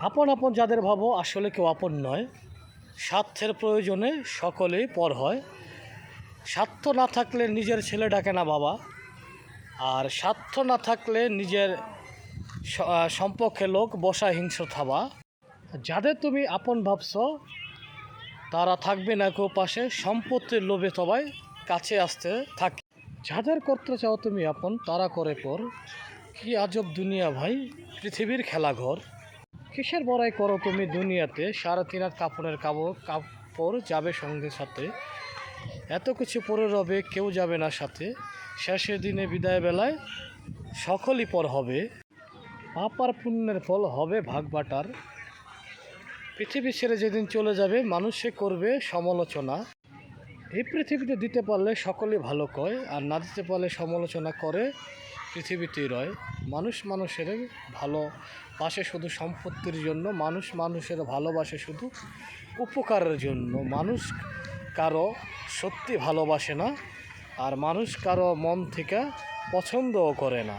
আপন আপন যাদের ভাবো আসলে কেউ আপন নয়। স্বার্থের প্রয়োজনে সকলেই পর হয়। স্বার্থ না থাকলে নিজের ছেলে ডাকে না বাবা, আর স্বার্থ না থাকলে নিজের সম্পর্কে লোক বসা হিংস্র থাবা। যাদের তুমি আপন ভাবছো তারা থাকবে না কেউ পাশে, সম্পত্তির লোভে সবাই কাছে আসতে থাকে। যাদের করতে চাও তুমি আপন তারা করে পর, কি আজব দুনিয়া ভাই, পৃথিবীর খেলাঘর। কিসের বড়াই করো তুমি দুনিয়াতে, 3.5 হাত কাপড় যাবে সঙ্গে সাথে, এত কিছু পরে রবে কেউ যাবে না সাথে, শেষের দিনে বিদায় বেলায় সকলই পর হবে। পাপ আর পুণ্যের ফল হবে ভাগ বাটার, পৃথিবী ছেড়ে যেদিন চলে যাবে মানুষে করবে সমালোচনা। এই পৃথিবীতে দিতে পারলে সকলেই ভালো কয়, আর না দিতে পারলে সমালোচনা করে পৃথিবীতেই রয়। মানুষ মানুষের ভালোবাসে শুধু সম্পত্তির জন্য, মানুষ মানুষের ভালোবাসে শুধু উপকারের জন্য। মানুষ কারো সত্যি ভালোবাসে না, আর মানুষ কারো মন থেকে পছন্দও করে না।